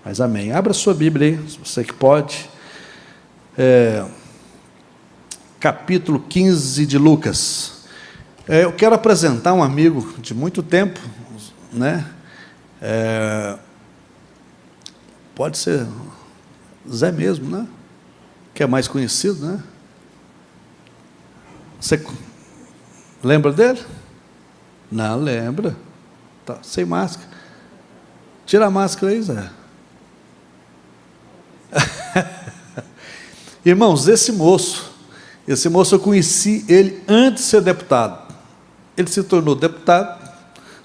Mas amém. Abra sua Bíblia aí, se você que pode. Capítulo 15 de Lucas. Eu quero apresentar um amigo de muito tempo, né? Pode ser Zé mesmo, né? Que é mais conhecido, né? Você lembra dele? Não lembra? Tá sem máscara. Tira a máscara aí, Zé. Irmãos, esse moço eu conheci ele antes de ser deputado. Ele se tornou deputado,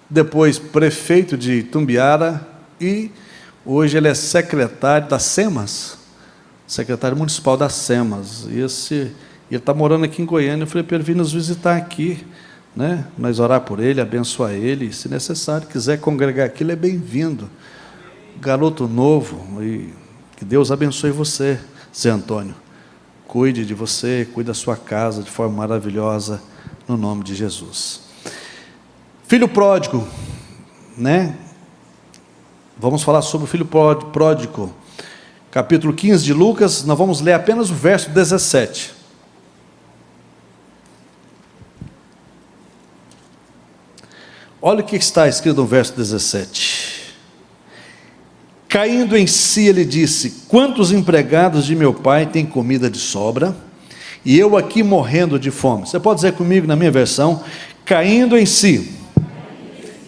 depois prefeito de Itumbiara e hoje ele é secretário da SEMAS, secretário municipal da SEMAS. E ele está morando aqui em Goiânia. Eu falei para ele vir nos visitar aqui, né? Nós orar por ele, abençoar ele. Se necessário, quiser congregar aqui, ele é bem-vindo. Garoto novo, e que Deus abençoe você, Zé Antônio. Cuide de você, cuide da sua casa de forma maravilhosa, no nome de Jesus. Filho pródigo, né? Vamos falar sobre o filho pródigo. Capítulo 15 de Lucas, nós vamos ler apenas o verso 17. Olha o que está escrito no verso 17. Caindo em si, ele disse: quantos empregados de meu pai têm comida de sobra, e eu aqui morrendo de fome? Você pode dizer comigo na minha versão: caindo em si.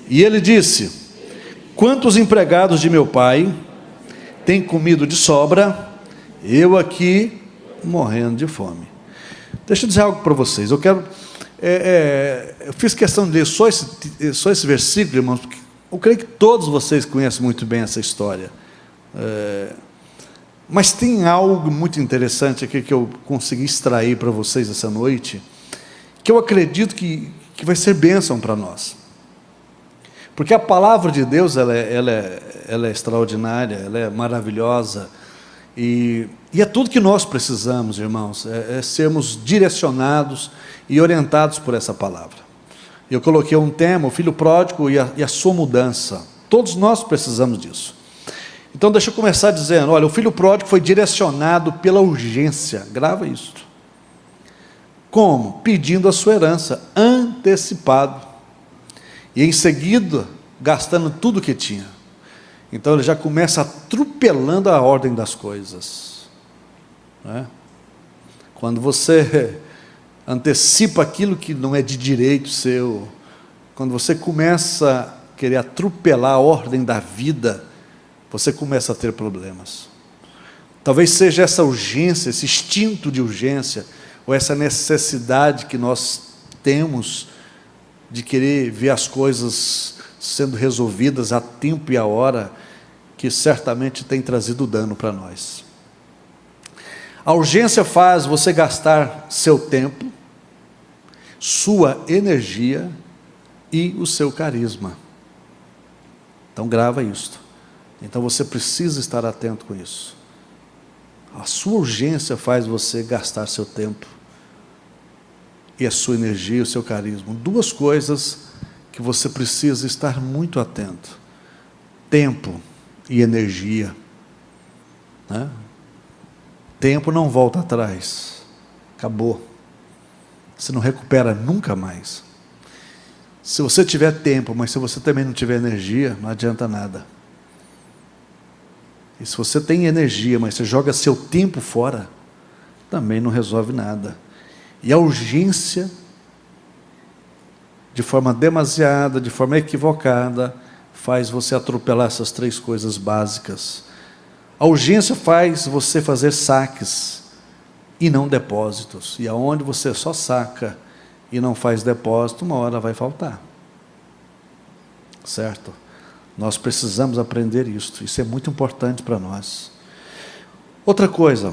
E ele disse: quantos empregados de meu pai têm comida de sobra, eu aqui morrendo de fome. Deixa eu dizer algo para vocês. Eu fiz questão de ler só esse versículo, irmãos, porque eu creio que todos vocês conhecem muito bem essa história. Mas tem algo muito interessante aqui que eu consegui extrair para vocês essa noite, que eu acredito que vai ser bênção para nós. Porque a palavra de Deus, ela é extraordinária, ela é maravilhosa, e é tudo que nós precisamos, irmãos, é sermos direcionados e orientados por essa palavra. Eu coloquei um tema, o filho pródigo e a sua mudança. Todos nós precisamos disso. Então deixa eu começar dizendo, olha, o filho pródigo foi direcionado pela urgência, grava isso. Como? Pedindo a sua herança, antecipado. E em seguida, gastando tudo que tinha. Então ele já começa atropelando a ordem das coisas, né? Quando você antecipa aquilo que não é de direito seu, quando você começa a querer atropelar a ordem da vida, você começa a ter problemas. Talvez seja essa urgência, esse instinto de urgência, ou essa necessidade que nós temos de querer ver as coisas sendo resolvidas a tempo e a hora, que certamente tem trazido dano para nós. A urgência faz você gastar seu tempo, sua energia e o seu carisma. Então grava isso. Então você precisa estar atento com isso. A sua urgência faz você gastar seu tempo e a sua energia e o seu carisma. Duas coisas que você precisa estar muito atento: tempo e energia, né? Tempo não volta atrás, acabou, você não recupera nunca mais. Se você tiver tempo, mas se você também não tiver energia, não adianta nada. E se você tem energia, mas você joga seu tempo fora, também não resolve nada. E a urgência, de forma demasiada, de forma equivocada, faz você atropelar essas três coisas básicas. A urgência faz você fazer saques e não depósitos. E aonde você só saca e não faz depósito, uma hora vai faltar. Certo? Nós precisamos aprender isso. Isso é muito importante para nós. Outra coisa,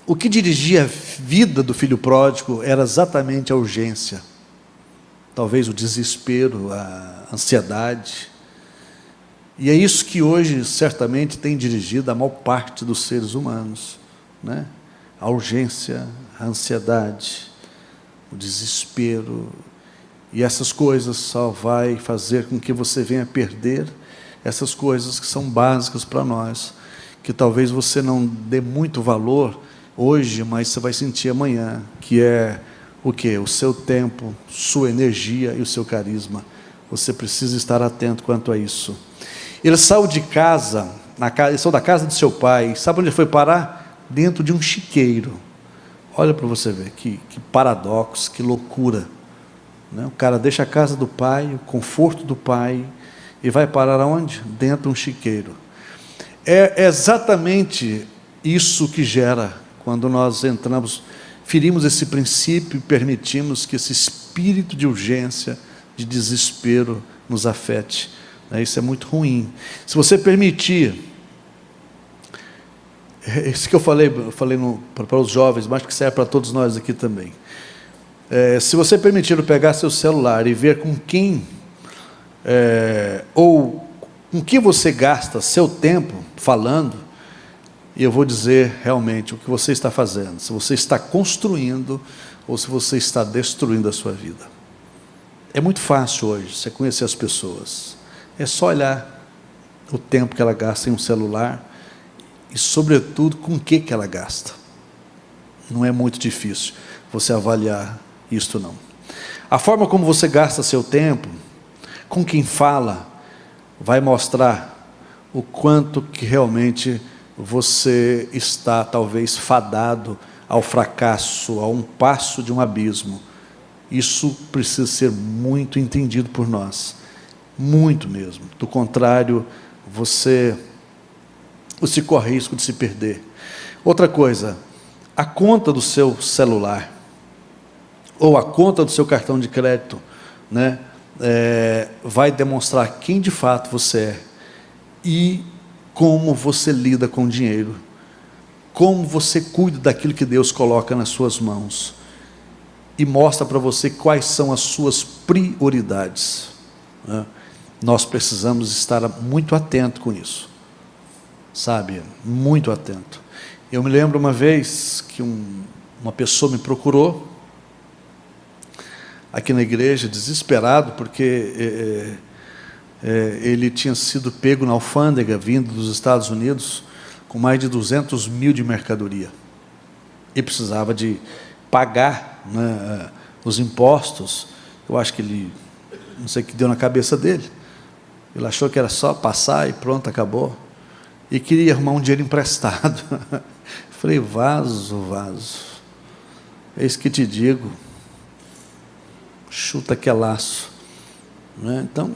o que dirigia a vida do filho pródigo era exatamente a urgência. Talvez o desespero, a ansiedade. E é isso que hoje certamente tem dirigido a maior parte dos seres humanos, né? A urgência, a ansiedade, o desespero. E essas coisas só vai fazer com que você venha perder essas coisas que são básicas para nós, que talvez você não dê muito valor hoje, mas você vai sentir amanhã, que é o quê? O seu tempo, sua energia e o seu carisma. Você precisa estar atento quanto a isso. Ele saiu de casa, ele saiu da casa de seu pai, sabe onde ele foi parar? Dentro de um chiqueiro. Olha para você ver, que paradoxo, que loucura, né? O cara deixa a casa do pai, o conforto do pai, e vai parar aonde? Dentro de um chiqueiro. É exatamente isso que gera quando nós entramos, ferimos esse princípio e permitimos que esse espírito de urgência, de desespero nos afete. Isso é muito ruim. Se você permitir, isso que eu falei para os jovens, mas que serve para todos nós aqui também. Se você permitir eu pegar seu celular e ver com quem, ou com que você gasta seu tempo falando, e eu vou dizer realmente o que você está fazendo, se você está construindo ou se você está destruindo a sua vida. É muito fácil hoje você conhecer as pessoas. É só olhar o tempo que ela gasta em um celular e, sobretudo, com o que ela gasta. Não é muito difícil você avaliar isto, não. A forma como você gasta seu tempo, com quem fala, vai mostrar o quanto que realmente você está, talvez, fadado ao fracasso, a um passo de um abismo. Isso precisa ser muito entendido por nós. Muito mesmo. Do contrário, você corre risco de se perder. Outra coisa, a conta do seu celular, ou a conta do seu cartão de crédito, né, vai demonstrar quem de fato você é e como você lida com o dinheiro, como você cuida daquilo que Deus coloca nas suas mãos, e mostra para você quais são as suas prioridades, né? Nós precisamos estar muito atento com isso, sabe? Muito atento. Eu me lembro uma vez que uma pessoa me procurou aqui na igreja, desesperado, porque ele tinha sido pego na alfândega, vindo dos Estados Unidos, com mais de 200 mil de mercadoria, e precisava de pagar, né, os impostos. Eu acho que ele, não sei o que deu na cabeça dele, ele achou que era só passar e pronto, acabou, e queria arrumar um dinheiro emprestado. Falei, vaso, eis que te digo, chuta que é laço, né? Então,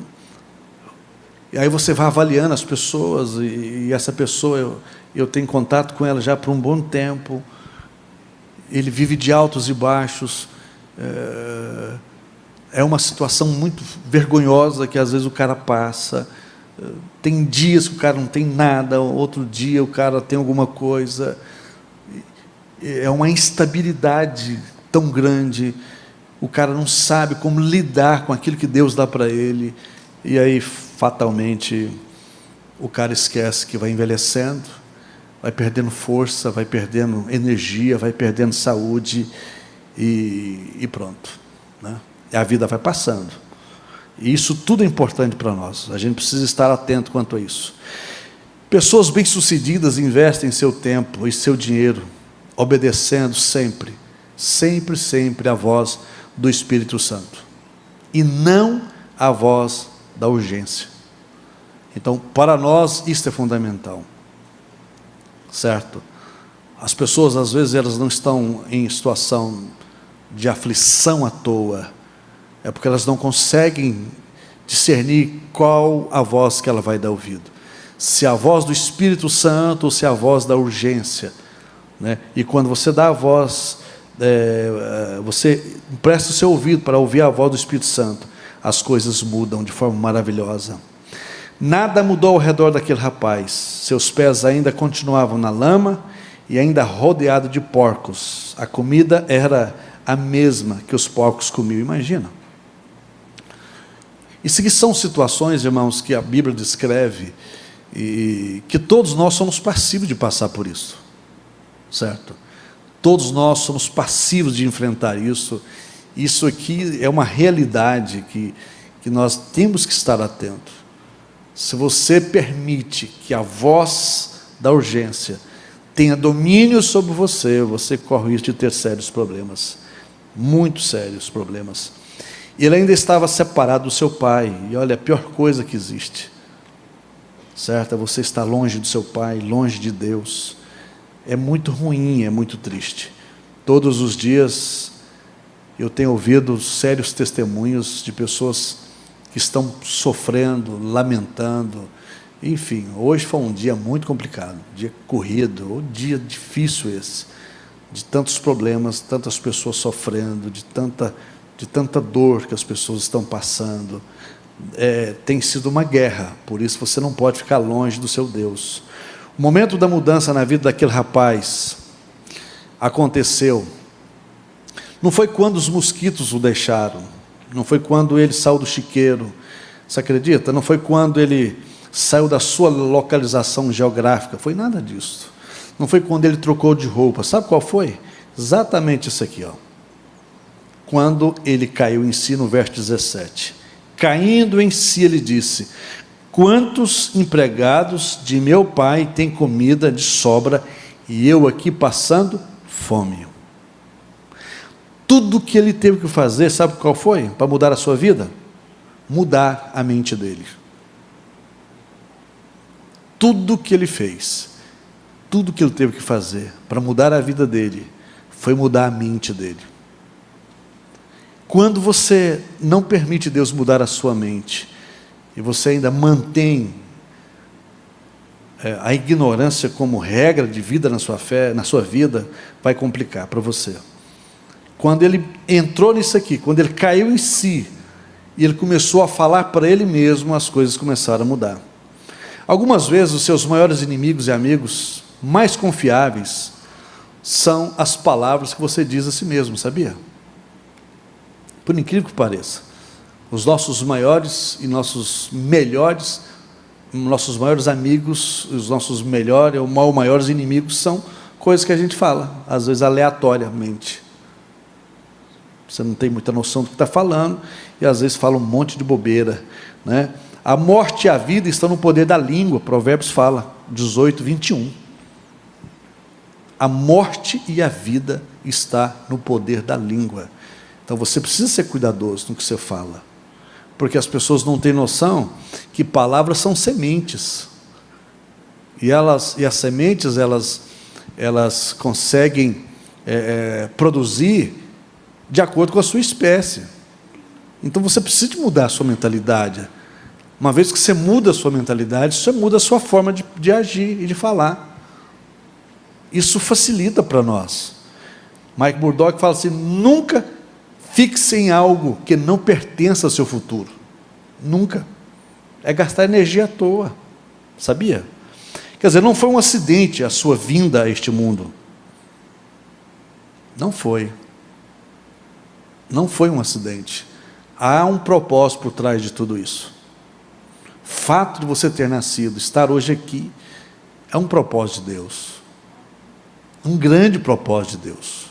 e aí você vai avaliando as pessoas, e essa pessoa, eu tenho contato com ela já por um bom tempo, ele vive de altos e baixos, é uma situação muito vergonhosa que às vezes o cara passa, tem dias que o cara não tem nada, outro dia o cara tem alguma coisa, é uma instabilidade tão grande, o cara não sabe como lidar com aquilo que Deus dá para ele, e aí fatalmente o cara esquece que vai envelhecendo, vai perdendo força, vai perdendo energia, vai perdendo saúde, e pronto, né? E a vida vai passando. E isso tudo é importante para nós. A gente precisa estar atento quanto a isso. Pessoas bem-sucedidas investem seu tempo e seu dinheiro, obedecendo sempre a voz do Espírito Santo, e não a voz da urgência. Então, para nós, isso é fundamental. Certo? As pessoas, às vezes, elas não estão em situação de aflição à toa, é porque elas não conseguem discernir qual a voz que ela vai dar ouvido, se a voz do Espírito Santo ou se a voz da urgência, né? E quando você dá a voz, você presta o seu ouvido para ouvir a voz do Espírito Santo, as coisas mudam de forma maravilhosa. Nada mudou ao redor daquele rapaz, seus pés ainda continuavam na lama e ainda rodeado de porcos, a comida era a mesma que os porcos comiam, imagina. Isso aqui são situações, irmãos, que a Bíblia descreve, e que todos nós somos passivos de passar por isso, certo? Todos nós somos passivos de enfrentar isso. Isso aqui é uma realidade que nós temos que estar atentos. se você permite que a voz da urgência tenha domínio sobre você, você corre o risco de ter sérios problemas, muito sérios problemas. Ele ainda estava separado do seu pai, e olha, a pior coisa que existe, certo? É você estar longe do seu pai, longe de Deus. É muito ruim, é muito triste. Todos os dias eu tenho ouvido sérios testemunhos de pessoas que estão sofrendo, lamentando. Enfim, hoje foi um dia muito complicado, dia corrido, um dia difícil esse, de tantos problemas, tantas pessoas sofrendo, de tanta dor que as pessoas estão passando. Tem sido uma guerra, por isso você não pode ficar longe do seu Deus. O momento da mudança na vida daquele rapaz aconteceu, não foi quando os mosquitos o deixaram, não foi quando ele saiu do chiqueiro, você acredita? Não foi quando ele saiu da sua localização geográfica, foi nada disso. Não foi quando ele trocou de roupa, sabe qual foi? Exatamente isso aqui, ó. Quando ele caiu em si, no verso 17. Caindo em si, ele disse: quantos empregados de meu pai têm comida de sobra, e eu aqui passando fome? Tudo que ele teve que fazer, sabe qual foi? Para mudar a sua vida? Mudar a mente dele. Tudo que ele fez, tudo que ele teve que fazer para mudar a vida dele, foi mudar a mente dele. Quando você não permite Deus mudar a sua mente, e você ainda mantém a ignorância como regra de vida na sua fé, na sua vida, vai complicar para você. Quando ele entrou nisso aqui, quando ele caiu em si, e ele começou a falar para ele mesmo, as coisas começaram a mudar. Algumas vezes os seus maiores inimigos e amigos mais confiáveis são as palavras que você diz a si mesmo, sabia? Por incrível que pareça, os nossos maiores e nossos maiores amigos, os nossos maiores inimigos são coisas que a gente fala, às vezes aleatoriamente. Você não tem muita noção do que está falando, e às vezes fala um monte de bobeira, né? A morte e a vida estão no poder da língua, Provérbios fala, 18, 21. A morte e a vida está no poder da língua. Então você precisa ser cuidadoso no que você fala, porque as pessoas não têm noção que palavras são sementes, e as sementes elas conseguem produzir de acordo com a sua espécie. Então você precisa de mudar a sua mentalidade. Uma vez que você muda a sua mentalidade, você muda a sua forma de agir e de falar. Isso facilita para nós. Mike Murdock fala assim: nunca fixe em algo que não pertença ao seu futuro. Nunca. É gastar energia à toa. Sabia? Quer dizer, não foi um acidente a sua vinda a este mundo. Não foi. Não foi um acidente. Há um propósito por trás de tudo isso. O fato de você ter nascido, estar hoje aqui, é um propósito de Deus. Um grande propósito de Deus.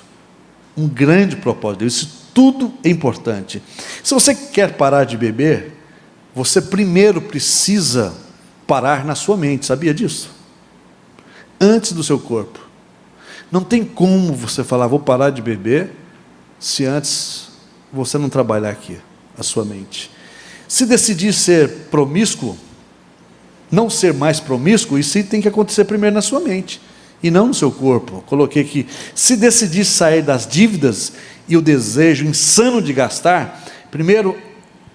Um grande propósito de Deus. Isso tudo é importante. Se você quer parar de beber, você primeiro precisa parar na sua mente, sabia disso? Antes do seu corpo. Não tem como você falar, vou parar de beber, se antes você não trabalhar aqui, a sua mente. Se decidir ser promíscuo, não ser mais promíscuo, isso tem que acontecer primeiro na sua mente, e não no seu corpo. Eu coloquei aqui, se decidir sair das dívidas e o desejo insano de gastar, primeiro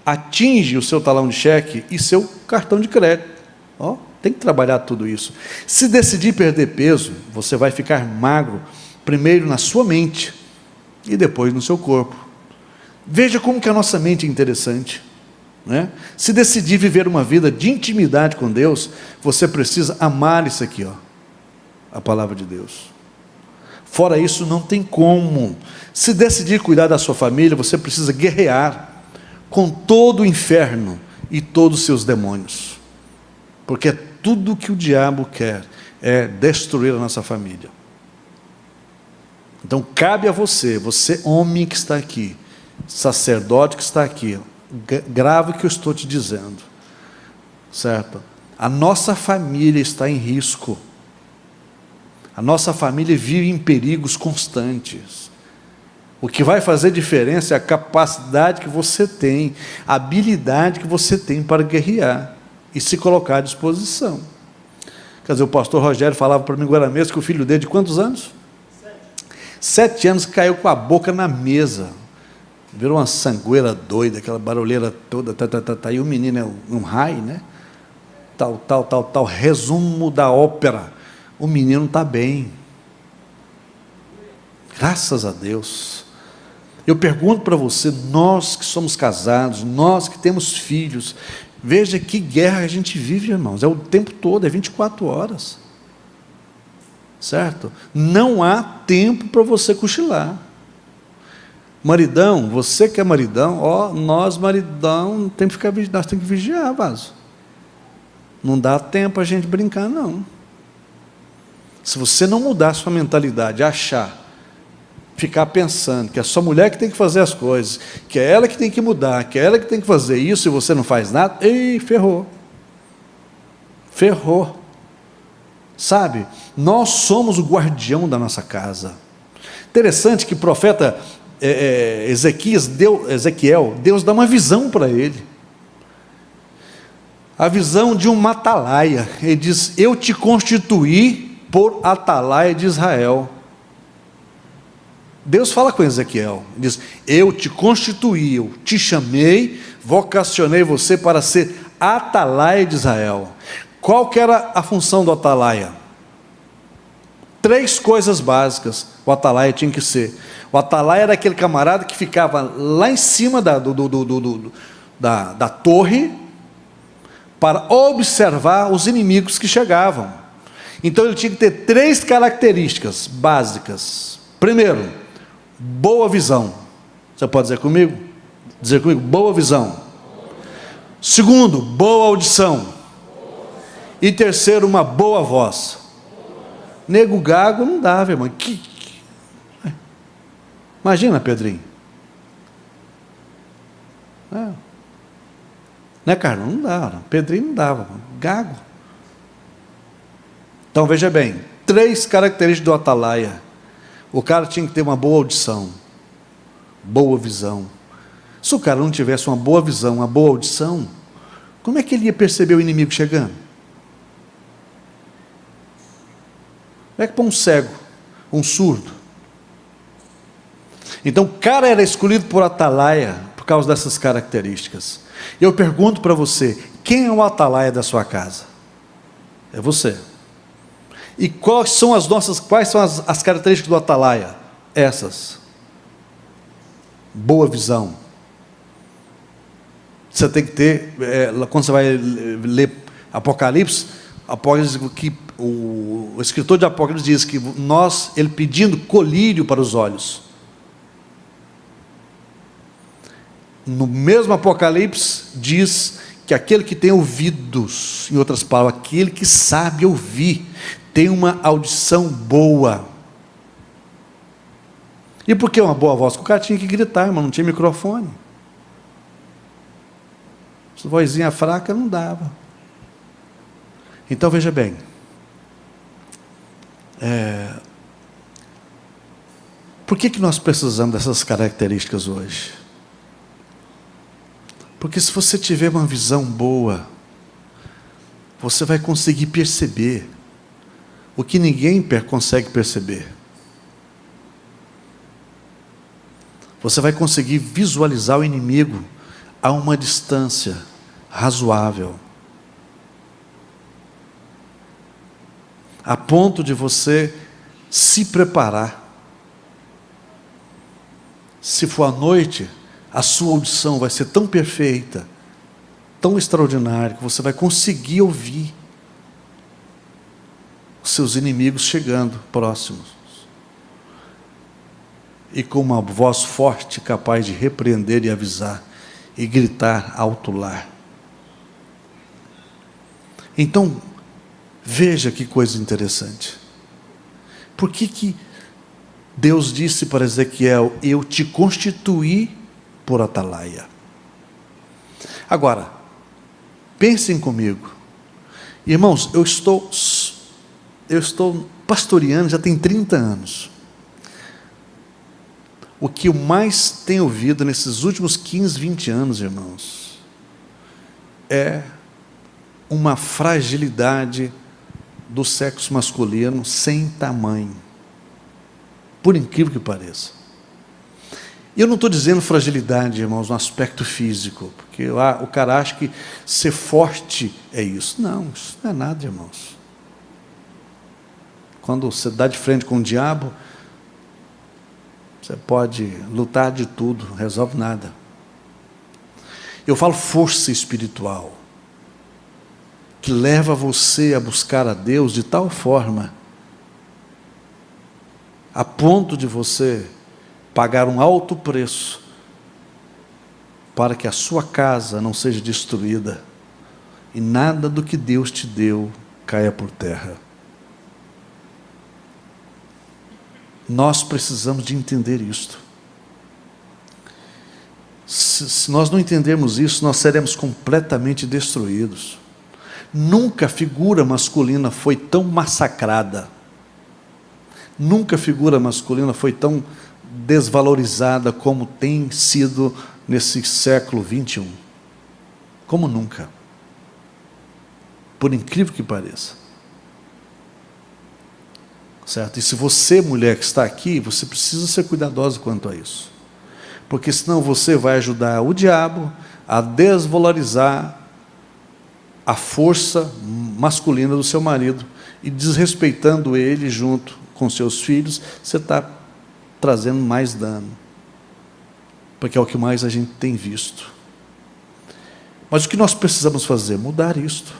atinge o seu talão de cheque e seu cartão de crédito. Tem que trabalhar tudo isso. Se decidir perder peso, você vai ficar magro, primeiro na sua mente, e depois no seu corpo. Veja como que a nossa mente é interessante, né? Se decidir viver uma vida de intimidade com Deus, você precisa amar isso aqui, a palavra de Deus. Fora isso, não tem como. Se decidir cuidar da sua família, você precisa guerrear com todo o inferno e todos os seus demônios, porque tudo que o diabo quer é destruir a nossa família. Então cabe a você homem que está aqui, sacerdote que está aqui, grave o que eu estou te dizendo. certo? A nossa família está em risco. A nossa família vive em perigos constantes. O que vai fazer diferença é a capacidade que você tem, a habilidade que você tem para guerrear e se colocar à disposição. Quer dizer, o pastor Rogério falava para mim agora mesmo que o filho dele, de quantos anos? 7 anos, caiu com a boca na mesa. Virou uma sangueira doida, aquela barulheira toda. E o menino é um raio, né? Tal. Resumo da ópera. O menino está bem. Graças a Deus. Eu pergunto para você, nós que somos casados, nós que temos filhos, veja que guerra a gente vive, irmãos. É o tempo todo, é 24 horas. Certo? Não há tempo para você cochilar. Maridão, você que é maridão, nós maridão, nós temos que vigiar, vaso. Não dá tempo a gente brincar, não. Se você não mudar a sua mentalidade, ficar pensando que é só mulher que tem que fazer as coisas, que é ela que tem que mudar, que é ela que tem que fazer isso, e você não faz nada, ferrou. Ferrou. Sabe, nós somos o guardião da nossa casa. Interessante que o profeta Ezequiel, Deus dá uma visão para ele. A visão de um atalaia. Ele diz: eu te constituí por atalaia de Israel. Deus fala com Ezequiel, diz: eu te constituí, eu te chamei, vocacionei você para ser atalaia de Israel. Qual que era a função do atalaia? 3 coisas básicas o atalaia tinha que ser. O atalaia era aquele camarada que ficava lá em cima da torre para observar os inimigos que chegavam. Então ele tinha que ter 3 características básicas. Primeiro, boa visão. Você pode dizer comigo? Boa visão. Segundo, boa audição. E terceiro, uma boa voz. Nego gago não dava, irmão. Imagina, Pedrinho. Né, Carlos? Não dava. Pedrinho não dava. Gago. Então veja bem, 3 características do atalaia. O cara tinha que ter uma boa audição, boa visão. Se o cara não tivesse uma boa visão, uma boa audição, como é que ele ia perceber o inimigo chegando? Como é que põe um cego, um surdo? Então o cara era escolhido por atalaia por causa dessas características. Eu pergunto para você, quem é o atalaia da sua casa? É você. E quais são as características do atalaia? Essas. Boa visão. Você tem que ter, quando você vai ler Apocalipse, que o escritor de Apocalipse diz que ele pedindo colírio para os olhos. No mesmo Apocalipse diz que aquele que tem ouvidos, em outras palavras, aquele que sabe ouvir, tem uma audição boa. E por que uma boa voz? Porque o cara tinha que gritar, irmão, não tinha microfone. Se vozinha fraca não dava. Então veja bem, por que nós precisamos dessas características hoje? Porque se você tiver uma visão boa, você vai conseguir perceber o que ninguém consegue perceber. Você vai conseguir visualizar o inimigo a uma distância razoável, a ponto de você se preparar. Se for à noite, a sua audição vai ser tão perfeita, tão extraordinária, que você vai conseguir ouvir os seus inimigos chegando próximos, e com uma voz forte, capaz de repreender e avisar, e gritar alto lá. Então, veja que coisa interessante. Por que Deus disse para Ezequiel: eu te constituí por atalaia? Agora, Pensem comigo. Irmãos, eu estou pastoreando já tem 30 anos. O que eu mais tenho ouvido nesses últimos 15, 20 anos, irmãos, é uma fragilidade do sexo masculino sem tamanho. Por incrível que pareça. E eu não estou dizendo fragilidade, irmãos, no aspecto físico, porque o cara acha que ser forte é isso. Não, isso não é nada, irmãos. Quando você dá de frente com o diabo, você pode lutar de tudo, não resolve nada. Eu falo força espiritual, que leva você a buscar a Deus de tal forma, a ponto de você pagar um alto preço, para que a sua casa não seja destruída, e nada do que Deus te deu caia por terra. Nós precisamos de entender isto. Se nós não entendermos isso, nós seremos completamente destruídos. Nunca a figura masculina foi tão massacrada. Nunca a figura masculina foi tão desvalorizada como tem sido nesse século 21. Como nunca. Por incrível que pareça. Certo? E se você, mulher que está aqui, você precisa ser cuidadosa quanto a isso. Porque senão você vai ajudar o diabo a desvalorizar a força masculina do seu marido, e desrespeitando ele junto com seus filhos, você está trazendo mais dano. Porque é o que mais a gente tem visto. Mas o que nós precisamos fazer? Mudar isto.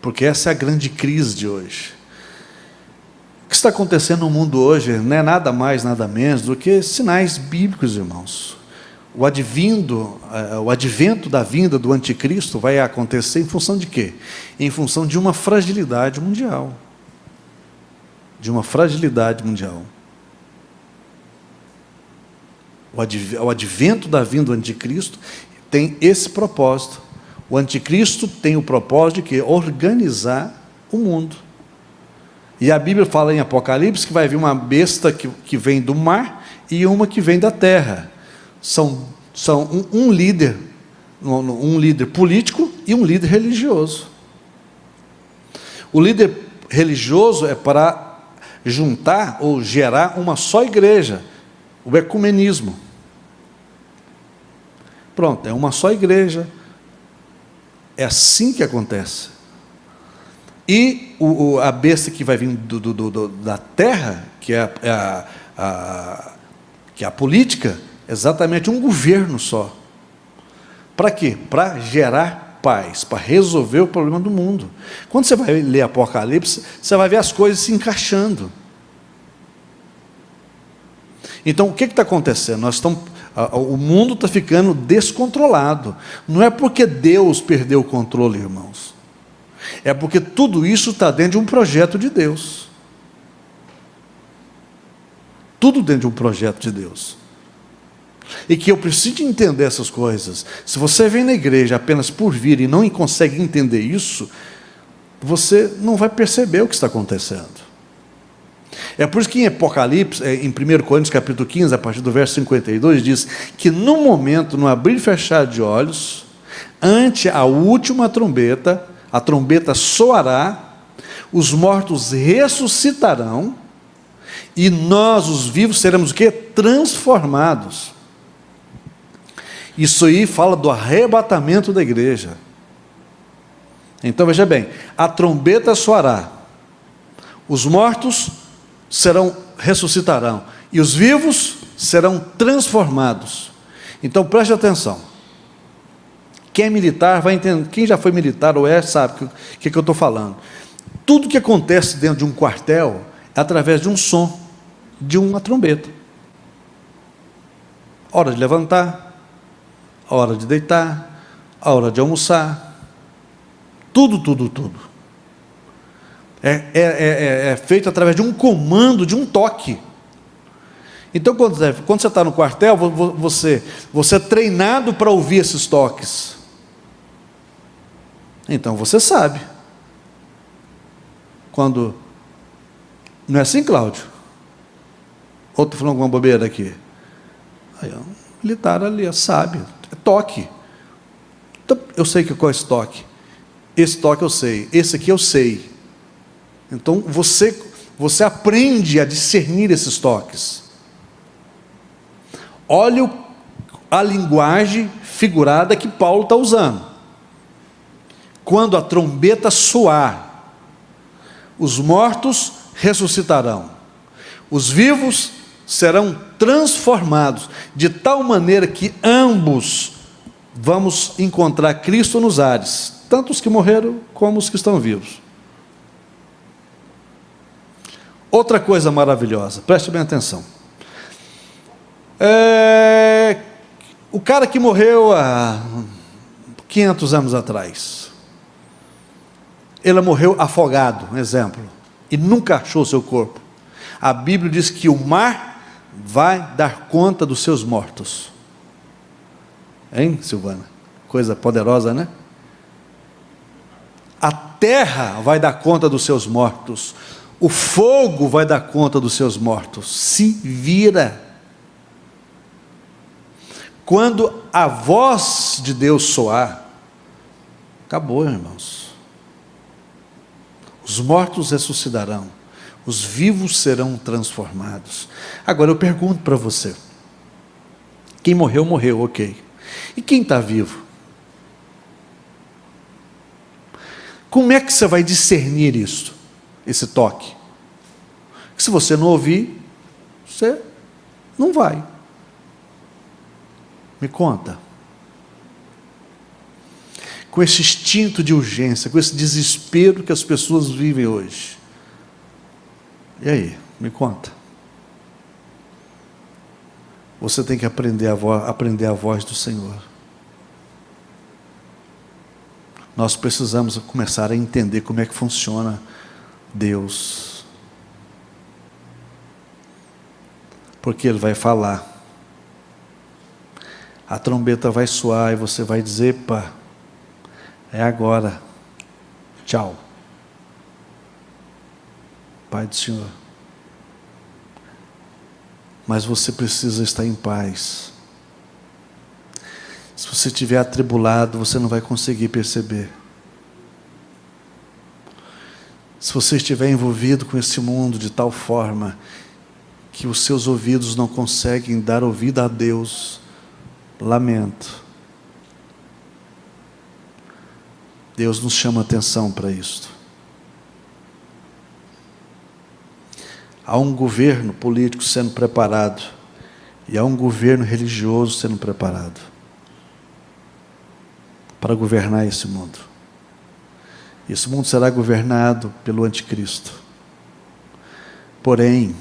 Porque essa é a grande crise de hoje. O que está acontecendo no mundo hoje não é nada mais, nada menos do que sinais bíblicos, irmãos. O advento da vinda do anticristo vai acontecer em função de quê? Em função de uma fragilidade mundial. De uma fragilidade mundial. O advento da vinda do anticristo tem esse propósito. O anticristo tem o propósito de quê? Organizar o mundo. E a Bíblia fala em Apocalipse que vai vir uma besta que vem do mar e uma que vem da terra. São um líder político e um líder religioso. O líder religioso é para juntar ou gerar uma só igreja, o ecumenismo. Pronto, é uma só igreja. É assim que acontece. E a besta que vai vir da terra, que é a política, é exatamente um governo só. Para quê? Para gerar paz, para resolver o problema do mundo. Quando você vai ler Apocalipse, você vai ver as coisas se encaixando. Então, o que está acontecendo? O mundo está ficando descontrolado. Não é porque Deus perdeu o controle, irmãos. É porque tudo isso está dentro de um projeto de Deus. Tudo dentro de um projeto de Deus. E que eu preciso entender essas coisas. Se você vem na igreja apenas por vir e não consegue entender isso, você não vai perceber o que está acontecendo. É por isso que em Apocalipse, em 1 Coríntios capítulo 15, a partir do verso 52, diz que no momento, no abrir e fechar de olhos, ante a última trombeta, a trombeta soará, os mortos ressuscitarão, e nós, os vivos, seremos o quê? Transformados. Isso aí fala do arrebatamento da igreja. Então veja bem, a trombeta soará, os mortos ressuscitarão, e os vivos serão transformados. Então preste atenção. Quem é militar vai entender, quem já foi militar ou sabe o que eu estou falando. Tudo que acontece dentro de um quartel é através de um som, de uma trombeta. Hora de levantar, a hora de deitar, a hora de almoçar, tudo. É feito através de um comando, de um toque. Então, quando você está no quartel, você é treinado para ouvir esses toques. Então você sabe. Quando... Não é assim, Cláudio? Ou estou falando alguma bobeira aqui? Aí, ó, militar ali, sabe. É toque. Então, eu sei qual é esse toque. Esse toque eu sei. Esse aqui eu sei. Então, você aprende a discernir esses toques. Olha a linguagem figurada que Paulo está usando. Quando a trombeta soar, os mortos ressuscitarão, os vivos serão transformados, de tal maneira que ambos vamos encontrar Cristo nos ares, tanto os que morreram como os que estão vivos. Outra coisa maravilhosa, preste bem atenção. O cara que morreu há 500 anos atrás, ele morreu afogado, um exemplo, e nunca achou seu corpo. A Bíblia diz que o mar vai dar conta dos seus mortos. Hein, Silvana? Coisa poderosa, né? A terra vai dar conta dos seus mortos. O fogo vai dar conta dos seus mortos. Se vira. Quando a voz de Deus soar, acabou, irmãos. Os mortos ressuscitarão, os vivos serão transformados. Agora eu pergunto para você: quem morreu, morreu, ok. E quem está vivo? Como é que você vai discernir isso, esse toque? Se você não ouvir, você não vai. Me conta. Com esse instinto de urgência, com esse desespero que as pessoas vivem hoje. E aí, me conta. Você tem que aprender a voz do Senhor. Nós precisamos começar a entender como é que funciona Deus. Porque Ele vai falar. A trombeta vai soar e você vai dizer: pá, é agora. Tchau. Pai do Senhor. Mas você precisa estar em paz. Se você estiver atribulado, você não vai conseguir perceber. Se você estiver envolvido com esse mundo de tal forma que os seus ouvidos não conseguem dar ouvido a Deus, lamento. Deus nos chama atenção para isto. Há um governo político sendo preparado e há um governo religioso sendo preparado para governar esse mundo. Esse mundo será governado pelo anticristo. Porém,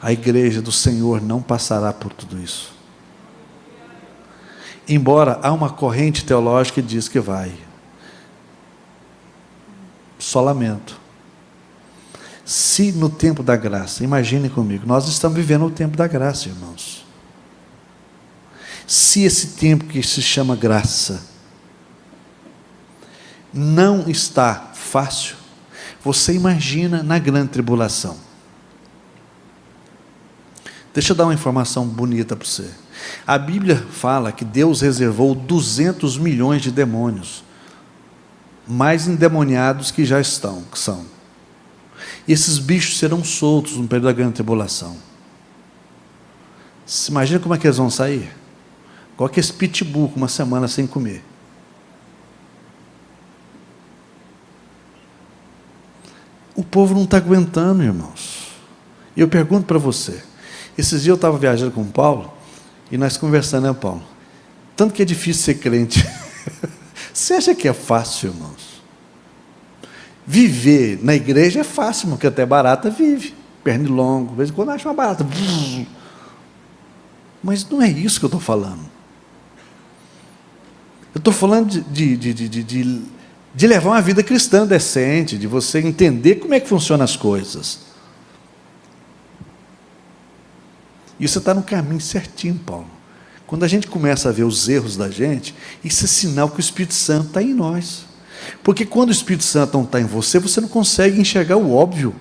a igreja do Senhor não passará por tudo isso. Embora há uma corrente teológica que diz que vai. Só lamento. Se no tempo da graça, imagine comigo, nós estamos vivendo o tempo da graça, irmãos. Se esse tempo que se chama graça não está fácil, você imagina na grande tribulação. Deixa eu dar uma informação bonita para você. A Bíblia fala que Deus reservou 200 milhões de demônios, mais endemoniados que já estão, que são. E esses bichos serão soltos no período da grande tribulação. Você imagina como é que eles vão sair? Igual que esse pitbull com uma semana sem comer. O povo não está aguentando, irmãos. E eu pergunto para você, esses dias eu estava viajando com o Paulo, e nós conversando, né, Paulo? Tanto que é difícil ser crente. Você acha que é fácil, irmãos? Viver na igreja é fácil, porque até barata vive. Pernilongo, de vez em quando acha uma barata. Mas não é isso que eu estou falando. Eu estou falando de levar uma vida cristã decente, de você entender como é que funcionam as coisas. E você está no caminho certinho, Paulo. Quando a gente começa a ver os erros da gente, isso é sinal que o Espírito Santo está em nós. Porque quando o Espírito Santo não está em você, você não consegue enxergar o óbvio.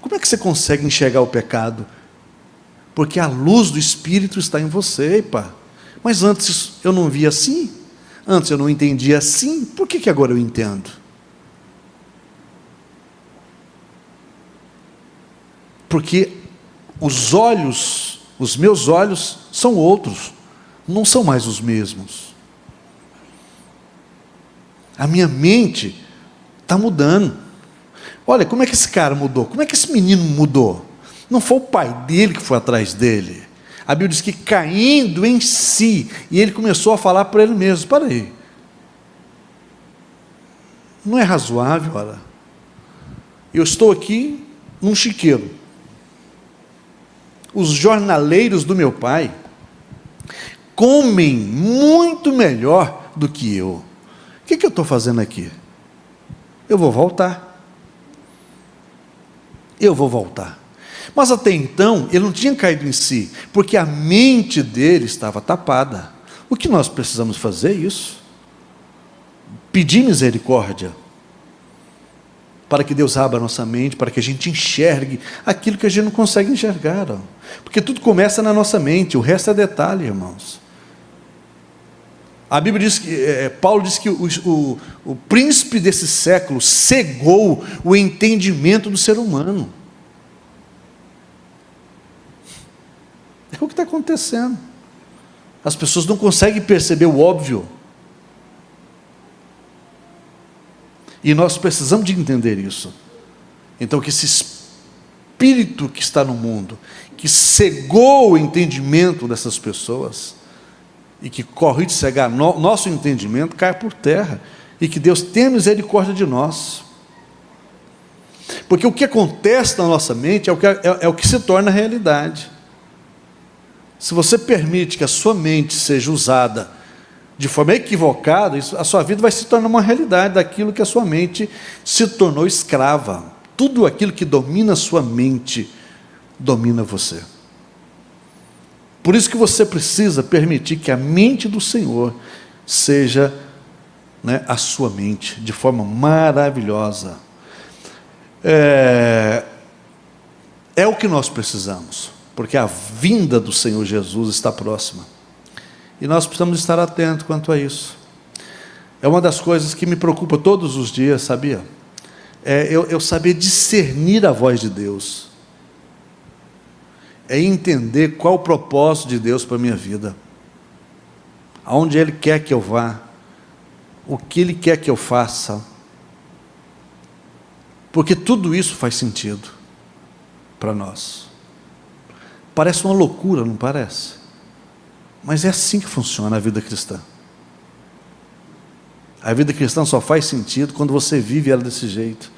Como é que você consegue enxergar o pecado? Porque a luz do Espírito está em você, epa. Mas antes eu não via assim, antes eu não entendia assim, por que agora eu entendo? Porque os meus olhos são outros, não são mais os mesmos. A minha mente está mudando. Olha, como é que esse cara mudou? Como é que esse menino mudou? Não foi o pai dele que foi atrás dele. A Bíblia diz que caindo em si, e ele começou a falar para ele mesmo, para aí. Não é razoável, olha. Eu estou aqui num chiqueiro. Os jornaleiros do meu pai comem muito melhor do que eu. O que eu estou fazendo aqui? Eu vou voltar. Eu vou voltar. Mas até então, ele não tinha caído em si, porque a mente dele estava tapada. O que nós precisamos fazer é isso. Pedir misericórdia, para que Deus abra a nossa mente, para que a gente enxergue aquilo que a gente não consegue enxergar. Ó. Porque tudo começa na nossa mente, o resto é detalhe, irmãos. A Bíblia diz que, Paulo diz que o príncipe desse século cegou o entendimento do ser humano. É o que está acontecendo. As pessoas não conseguem perceber o óbvio. E nós precisamos de entender isso. Então, que esse espírito que está no mundo, que cegou o entendimento dessas pessoas, e que corre de cegar nosso entendimento, cai por terra, e que Deus tenha misericórdia de nós. Porque o que acontece na nossa mente é o que se torna realidade. Se você permite que a sua mente seja usada de forma equivocada, a sua vida vai se tornar uma realidade daquilo que a sua mente se tornou escrava. Tudo aquilo que domina a sua mente, domina você. Por isso que você precisa permitir que a mente do Senhor seja, a sua mente, de forma maravilhosa. É o que nós precisamos, porque a vinda do Senhor Jesus está próxima. E nós precisamos estar atentos quanto a isso. É uma das coisas que me preocupa todos os dias, sabia? Eu saber discernir a voz de Deus. É entender qual o propósito de Deus para a minha vida. Aonde Ele quer que eu vá. O que Ele quer que eu faça. Porque tudo isso faz sentido para nós. Parece uma loucura, não parece? Mas é assim que funciona a vida cristã. A vida cristã só faz sentido quando você vive ela desse jeito.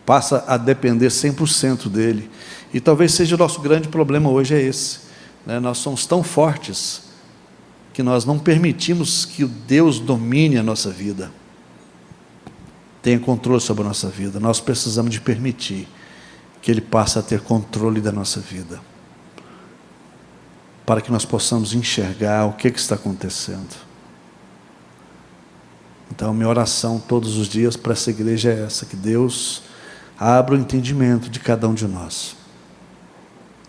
Passa a depender 100% dele. E talvez seja o nosso grande problema hoje é esse. Nós somos tão fortes que nós não permitimos que Deus domine a nossa vida. Tenha controle sobre a nossa vida. Nós precisamos de permitir que Ele passe a ter controle da nossa vida. Para que nós possamos enxergar o que está acontecendo. Então, minha oração todos os dias para essa igreja é essa, que Deus abra o entendimento de cada um de nós.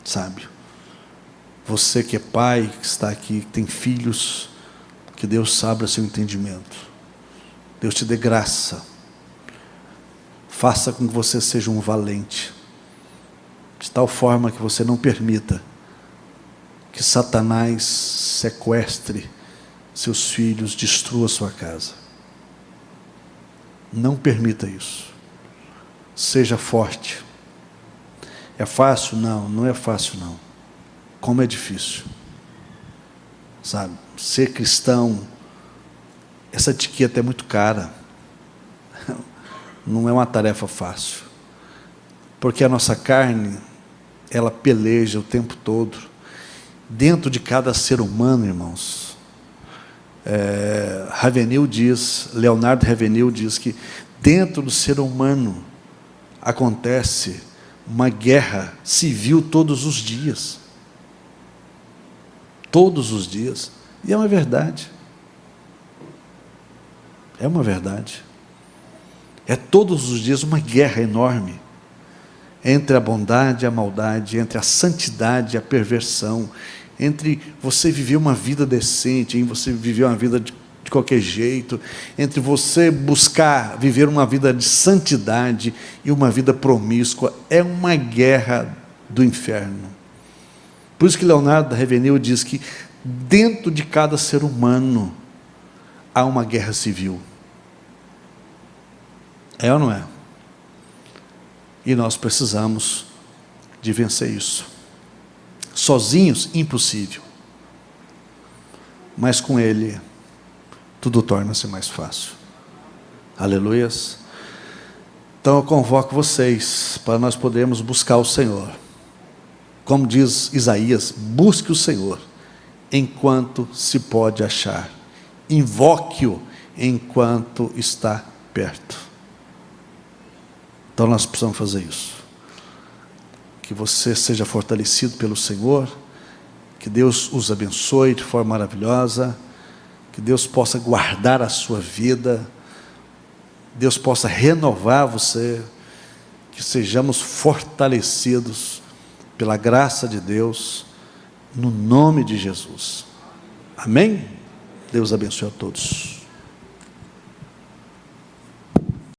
Sabe? Você que é pai, que está aqui, que tem filhos, que Deus abra seu entendimento. Deus te dê graça. Faça com que você seja um valente. De tal forma que você não permita que Satanás sequestre seus filhos, destrua sua casa. Não permita isso. Seja forte. É fácil? Não, não é fácil não. Como é difícil. Sabe, ser cristão, essa etiqueta é muito cara. Não é uma tarefa fácil. Porque a nossa carne, ela peleja o tempo todo. Dentro de cada ser humano, irmãos. Leonardo Ravenhill diz que dentro do ser humano acontece uma guerra civil todos os dias. todos os dias. E é uma verdade. É uma verdade. É todos os dias uma guerra enorme entre a bondade e a maldade, entre a santidade e a perversão, entre você viver uma vida decente, em você viver uma vida de qualquer jeito, entre você buscar viver uma vida de santidade e uma vida promíscua. É uma guerra do inferno. Por isso que Leonardo da Ravenel diz que dentro de cada ser humano há uma guerra civil. É ou não é? E nós precisamos de vencer isso. Sozinhos, impossível. Mas com Ele, tudo torna-se mais fácil. Aleluias. Então eu convoco vocês para nós podermos buscar o Senhor. Como diz Isaías, busque o Senhor enquanto se pode achar. Invoque-o enquanto está perto. Então nós precisamos fazer isso. Que você seja fortalecido pelo Senhor, que Deus os abençoe de forma maravilhosa, que Deus possa guardar a sua vida, Deus possa renovar você, que sejamos fortalecidos pela graça de Deus, no nome de Jesus. Amém? Deus abençoe a todos.